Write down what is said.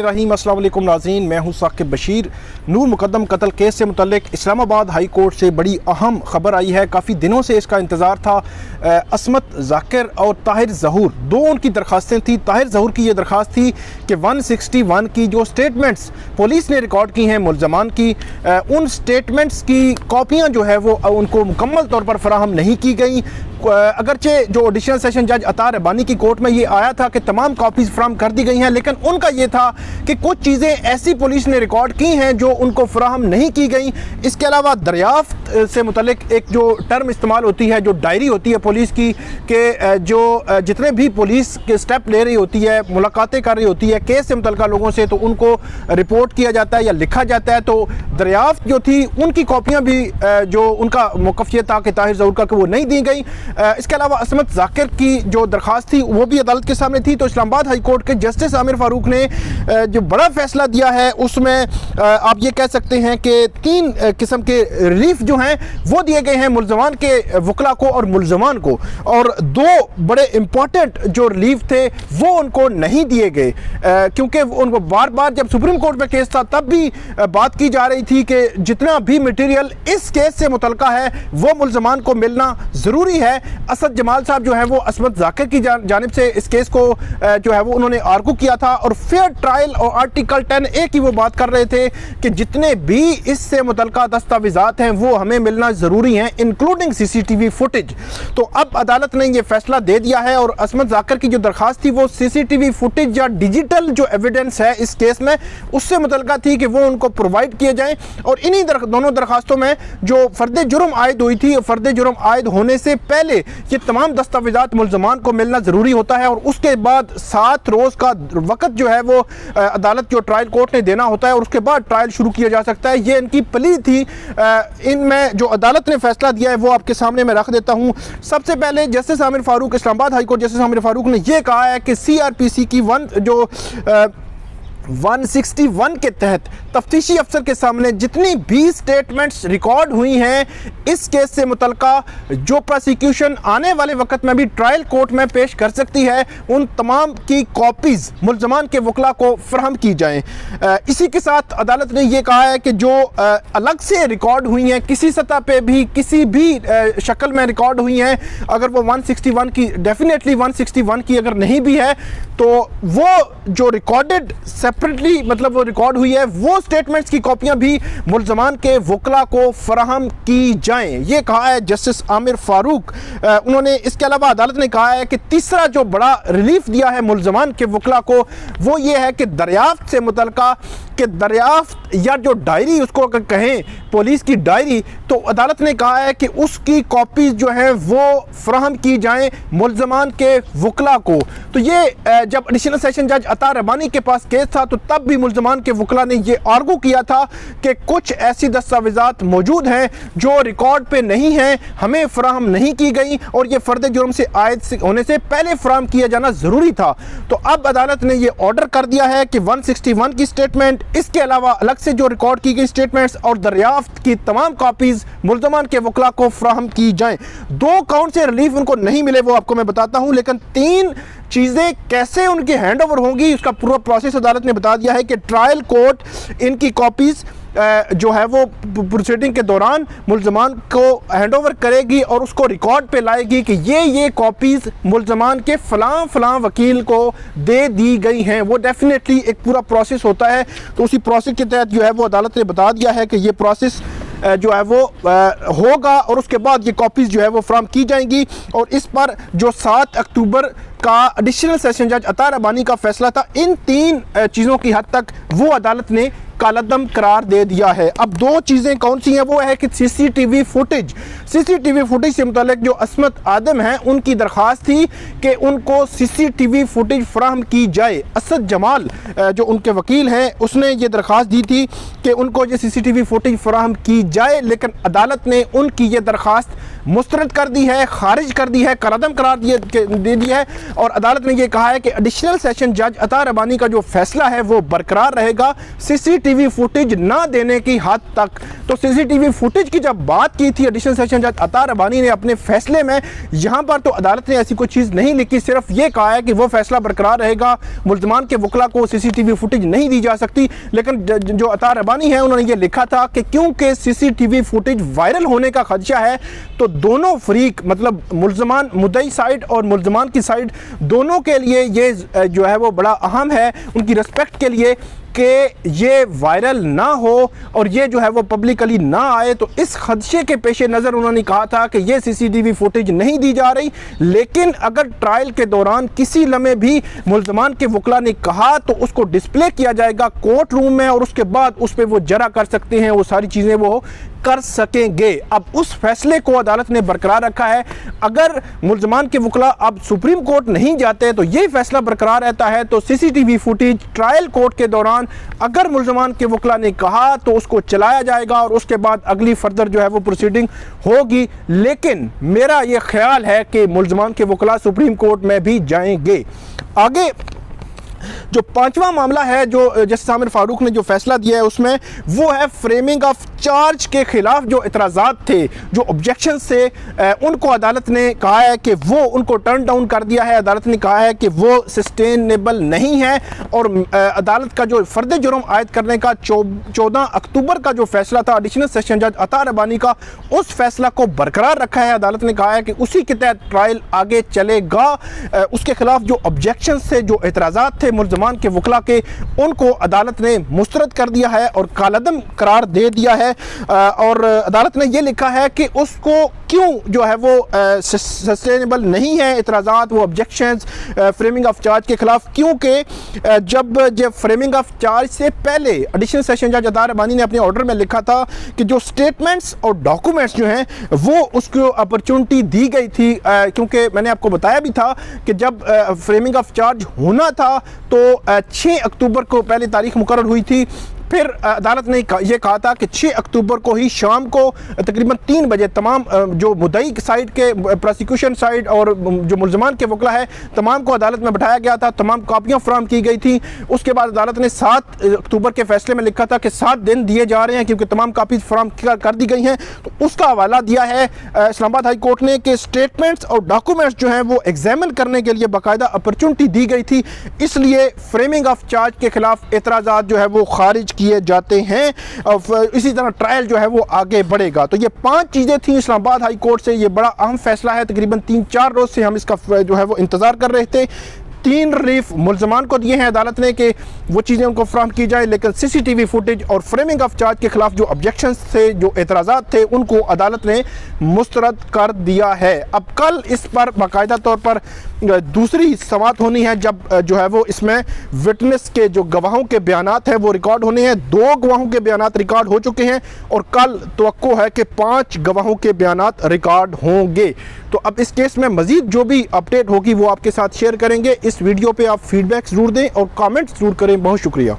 रहीम अस्सलाम वालेकुम नाज़रीन, मैं हूं साकिब बशीर। नूर मुकद्दम कत्ल केस से मुतल्लिक इस्लामाबाद हाई कोर्ट से बड़ी अहम खबर आई है। काफ़ी दिनों से इसका इंतज़ार था। असमत ज़ाकिर और ताहिर ज़हूर दो उनकी दरख्वास्तें थी। ताहिर ज़हूर की ये दरख्वास्त थी कि 161 की जो स्टेटमेंट्स पुलिस ने रिकॉर्ड की हैं मुलजमान की, उन स्टेटमेंट्स की कॉपियाँ जो है वो उनको मुकम्मल तौर पर फराहम नहीं की गई। अगरचे जो एडिशनल सेशन जज अता रबानी की कोर्ट में ये आया था कि तमाम कॉपीज़ फराहम कर दी गई हैं, लेकिन उनका ये था कि कुछ चीज़ें ऐसी पुलिस ने रिकॉर्ड की हैं जो उनको फराहम नहीं की गई। इसके अलावा दरियाफ्त से मुतल्लिक एक जो टर्म इस्तेमाल होती है, जो डायरी होती है पुलिस की, कि जो जितने भी पुलिस के स्टेप ले रही होती है, मुलाकातें कर रही होती है केस से मुतल्लिका लोगों से, तो उनको रिपोर्ट किया जाता है या लिखा जाता है। तो दरियाफ्त जो थी उनकी कॉपियाँ भी जो उनका मौक़िफ़ ये था कि ताहिर ज़हूर का कि वो नहीं दी गई। इसके अलावा असमत ज़ाकिर की जो दरख्वास्त थी वो भी अदालत के सामने थी। तो इस्लामाबाद हाई कोर्ट के जस्टिस आमिर फ़ारूक ने जो बड़ा फैसला दिया है उसमें आप ये कह सकते हैं कि 3 किस्म के रिलीफ जो हैं वो दिए गए हैं मुलजमान के वकला को और मुलजमान को, और 2 बड़े इंपॉर्टेंट जो रिलीफ थे वो उनको नहीं दिए गए, क्योंकि उनको बार बार जब सुप्रीम कोर्ट में केस था तब भी बात की जा रही थी कि जितना भी मटीरियल इस केस से मुतल्लिका है वो मुलजमान को मिलना ज़रूरी है। असद जमाल साहब जो है वो असमत ज़ाकिर की जानिब से इस केस को जो है वो उन्होंने आर्गू किया था, और फेयर ट्रायल और आर्टिकल 10A की वो बात कर रहे थे कि जितने भी इससे मुतल्लिका दस्तावेज़ात हैं वो हमें मिलना ज़रूरी हैं, इंक्लूडिंग CCTV फुटेज। तो अब अदालत ने ये फैसला दे दिया है, और असमत ज़ाकिर की जो दरख्वास्त थी वो CCTV फुटेज या डिजिटल जो एविडेंस है इस केस में उससे मुतल्लिका थी कि वो उनको प्रोवाइड किए जाएँ। और इन्हीं दोनों दरख्वास्तों में जो फ़र्द जुर्म आयद हुई थी, फ़र्द जुर्म आयद होने से पहले ये तमाम दस्तावेज़ात मुलजमान को मिलना ज़रूरी होता है, और उसके बाद 7 रोज़ का वक़्त जो है वो अदालत जो ट्रायल कोर्ट ने देना होता है, और उसके बाद ट्रायल शुरू किया जा सकता है। ये इनकी प्ली थी। इनमें जो अदालत ने फैसला दिया है वो आपके सामने मैं रख देता हूँ। सबसे पहले justice Aamir Farooq, Islamabad high court justice Aamir Farooq ने यह कहा है कि CRPC की 161 के तहत तफ्तीशी अफसर के सामने जितनी भी स्टेटमेंट्स रिकॉर्ड हुई हैं इस केस से मुतल्लिका, जो प्रोसिक्यूशन आने वाले वक्त में भी ट्रायल कोर्ट में पेश कर सकती है, उन तमाम की कॉपीज़ मुलजमान के वकला को फराहम की जाएँ। इसी के साथ अदालत ने यह कहा है कि जो अलग से रिकॉर्ड हुई हैं, किसी सतह पे भी किसी भी शक्ल में रिकॉर्ड हुई हैं, अगर वो 161 की डेफिनेटली 161 की अगर नहीं भी है तो वो जो रिकॉर्डेड सेपरेटली मतलब वो रिकॉर्ड हुई है वो स्टेटमेंट्स की कॉपियां भी मुलजमान के वकला को फराहम की जाएं, ये कहा है जस्टिस आमिर फ़ारूक। उन्होंने इसके अलावा अदालत ने कहा है कि तीसरा जो बड़ा रिलीफ दिया है मुलजमान के वकला को वो ये है कि दरियाफ्त से मुतल्लिका कि दरियाफ्त या जो डायरी उसको अगर कहें पुलिस की डायरी, तो अदालत ने कहा है कि उसकी कॉपीज़ जो है वो फराहम की जाएं मुलजमान के वकला को। तो ये जब एडिशनल सेशन जज अता रबानी के पास केस था तो तब भी मुलजमान के वकला ने ये आर्गू किया था कि कुछ ऐसी दस्तावेज़ात मौजूद हैं जो रिकॉर्ड पे नहीं हैं, हमें फराहम नहीं की गई, और ये फ़र्द जुर्म से आयद होने से पहले फराहम किया जाना ज़रूरी था। तो अब अदालत ने ये ऑर्डर कर दिया है कि 161 की स्टेटमेंट, इसके अलावा अलग से जो रिकॉर्ड की गई स्टेटमेंट्स और दरियाफ्त की तमाम कॉपीज़ मुलजमान के वकला को फराहम की जाएं। 2 काउंट से रिलीफ उनको नहीं मिले वो आपको मैं बताता हूं, लेकिन 3 चीज़ें कैसे उनकी हैंड ओवर होंगी उसका पूरा प्रोसेस अदालत ने बता दिया है कि ट्रायल कोर्ट इनकी कॉपीज़ जो है वो प्रोसीडिंग के दौरान मुलजमान को हैंड ओवर करेगी और उसको रिकॉर्ड पे लाएगी कि ये कॉपीज़ मुलजमान के फ़लाँ वकील को दे दी गई हैं। वो डेफिनेटली एक पूरा प्रोसेस होता है, तो उसी प्रोसेस के तहत जो है वो अदालत ने बता दिया है कि ये प्रोसेस जो है वो होगा, और उसके बाद ये कॉपीज़ जो है वो फराहम की जाएंगी। और इस पर जो 7 अक्टूबर का एडिशनल सेशन जज अता रबानी का फैसला था, इन 3 चीज़ों की हद तक वो अदालत ने कालअदम करार दे दिया है। अब 2 चीज़ें कौन सी हैं, वो है कि CCTV फुटेज से मुतालिक जो असमत आदम हैं उनकी दरख्वास्त थी कि उनको CCTV फुटेज फराहम की जाए। असद जमाल जो उनके वकील हैं उसने ये दरख्वास्त दी थी कि उनको ये CCTV फुटेज फराहम की जाए, लेकिन अदालत ने उनकी ये दरख्वास्त मुस्तरद कर दी है, खारिज कर दी है, कालअदम करार दे दिया है। और अदालत ने यह कहा है कि एडिशनल सेशन जज अता रबानी का जो फैसला है वो बरकरार रहेगा सीसीटीवी फुटेज ना देने की हद तक। तो सीसीटीवी फुटेज की जब बात की थी एडिशनल सेशन जज अता रबानी ने अपने फैसले में, यहां पर तो अदालत ने ऐसी कोई चीज नहीं लिखी, सिर्फ ये कहा है कि वो फैसला बरकरार रहेगा, मुल्ज़मान के वकला को सीसीटीवी फुटेज नहीं दी जा सकती। लेकिन जो अता रबानी है उन्होंने ये लिखा था कि क्योंकि सीसीटीवी फुटेज वायरल होने का खदशा है तो दोनों फरीक, मतलब मुल्ज़मान मुद्दई साइड और मुल्ज़मान की साइड, दोनों के लिए ये जो है वो बड़ा अहम है, उनकी रिस्पेक्ट के लिए कि ये वायरल ना हो और ये जो है वो पब्लिकली ना आए। तो इस खदशे के पेश नज़र उन्होंने कहा था कि ये सीसीटीवी फुटेज नहीं दी जा रही, लेकिन अगर ट्रायल के दौरान किसी लम्हे भी मुल्ज़मान के वकला ने कहा तो उसको डिस्प्ले किया जाएगा कोर्ट रूम में और उसके बाद उस पर वो जरा कर सकते हैं, वो सारी चीज़ें वो कर सकेंगे। अब उस फैसले को अदालत ने बरकरार रखा है। अगर मुल्ज़मान के वकला अब सुप्रीम कोर्ट नहीं जाते तो ये फैसला बरकरार रहता है। तो सीसीटीवी फुटेज ट्रायल कोर्ट के दौरान अगर मुल्ज़मान के वकला ने कहा तो उसको चलाया जाएगा और उसके बाद अगली फर्दर जो है वो प्रोसीडिंग होगी। लेकिन मेरा ये ख्याल है कि मुल्ज़मान के वकला सुप्रीम कोर्ट में भी जाएंगे। आगे जो पांचवा मामला है जो जस्टिस आमिर फारूक ने जो फैसला दिया है उसमें वो है फ्रेमिंग ऑफ चार्ज के खिलाफ जो इतराज़ात थे, जो ऑब्जेक्शन थे, उनको अदालत ने कहा है कि वो उनको टर्न डाउन कर दिया है। अदालत ने कहा है कि वो सस्टेनेबल नहीं है और अदालत का जो फ़र्द जुर्म आयद करने का 14 अक्टूबर का जो फैसला था एडिशनल सेशन जज अता रबानी का, उस फैसला को बरकरार रखा है। अदालत ने कहा है कि उसी के तहत ट्रायल आगे चलेगा। उसके खिलाफ जो ऑब्जेक्शन थे, जो एतराज़ात थे मुल्ज़मान के वकला के, उनको अदालत ने मुस्तरद कर दिया है और कालअदम करार दे दिया है। और अदालत ने यह लिखा है कि उसको क्यों जो है वो सस्टेनेबल नहीं है एतराज़ात, वो ऑब्जेक्शंस फ्रेमिंग ऑफ चार्ज के खिलाफ, क्योंकि जब फ्रेमिंग ऑफ चार्ज से पहले एडिशनल सेशन जज अता रबानी ने अपने ऑर्डर में लिखा था कि जो स्टेटमेंट्स और डॉक्यूमेंट्स जो हैं वो उसको अपॉर्चुनिटी दी गई थी, क्योंकि मैंने आपको बताया भी था कि जब फ्रेमिंग ऑफ चार्ज होना था तो 6 अक्टूबर को पहले तारीख मुकर्रर हुई थी। फिर अदालत ने यह कहा था कि 6 अक्टूबर को ही शाम को तकरीबन 3 बजे तमाम जो मुद्दई साइड के, प्रोसिक्यूशन साइड और जो मुल्ज़मान के वकला है, तमाम को अदालत में बिठाया गया था, तमाम कापियाँ फराहम की गई थी। उसके बाद अदालत ने 7 अक्टूबर के फैसले में लिखा था कि 7 दिन दिए जा रहे हैं क्योंकि तमाम कापी फराहम कर दी गई हैं। तो उसका हवाला दिया है इस्लामाबाद हाई कोर्ट ने कि स्टेटमेंट्स और डॉक्यूमेंट्स जो हैं वो एग्जामिन करने के लिए बाकायदा अपॉर्चुनिटी दी गई थी, इसलिए फ्रेमिंग ऑफ चार्ज के खिलाफ एतराज़ात जो है वो खारिज किए जाते हैं और इसी तरह ट्रायल जो है वो आगे बढ़ेगा। तो ये 5 चीज़ें थी इस्लामाबाद हाई कोर्ट से। ये बड़ा अहम फैसला है, तकरीबन 3-4 रोज़ से हम इसका जो है वो इंतज़ार कर रहे थे। 3 रिलीफ मुल्ज़मान को दिए हैं अदालत ने कि वो चीज़ें उनको फराहम की जाए, लेकिन सीसीटीवी फुटेज और फ्रेमिंग ऑफ चार्ज के खिलाफ जो ऑब्जेक्शंस थे, जो एतराज़ात थे, उनको अदालत ने मुस्तरद कर दिया है। अब कल इस पर बाकायदा तौर पर दूसरी समाअत होनी है, जब जो है वो इसमें विटनेस के जो गवाहों के बयानात हैं वो रिकॉर्ड होने हैं। 2 गवाहों के बयानात रिकॉर्ड हो चुके हैं और कल तवक्को है कि 5 गवाहों के बयानात रिकॉर्ड होंगे। तो अब इस केस में मज़ीद जो भी अपडेट होगी वो आपके साथ शेयर करेंगे। इस वीडियो पे आप फीडबैक ज़रूर दें और कमेंट्स ज़रूर करें। बहुत शुक्रिया।